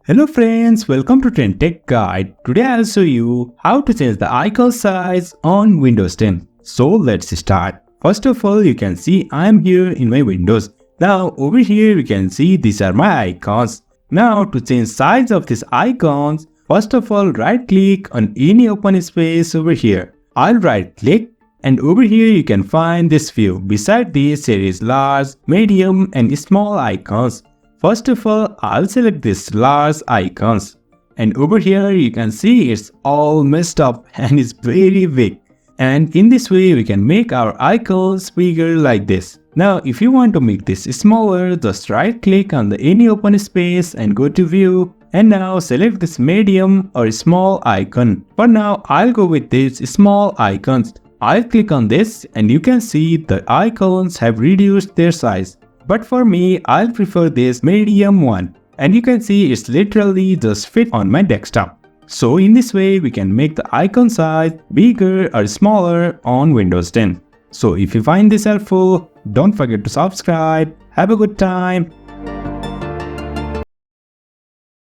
Hello friends, welcome to TrendTechGuide. Today I'll show you how to change the icon size on Windows 10. So let's start. First of all, you can see I'm here in my Windows. Now over here you can see these are my icons. Now to change size of these icons, first of all right click on any open space over here. I'll right click and over here you can find this view. Beside this there is large, medium and small icons. First of all, I'll select this large icons and over here you can see it's all messed up and it's very big. And in this way we can make our icons bigger like this. Now if you want to make this smaller, just right click on the any open space and go to view and now select this medium or small icon. For now I'll go with this small icons. I'll click on this and you can see the icons have reduced their size. But for me, I'll prefer this medium one. And you can see it's literally just fit on my desktop. So in this way, we can make the icon size bigger or smaller on Windows 10. So if you find this helpful, don't forget to subscribe. Have a good time.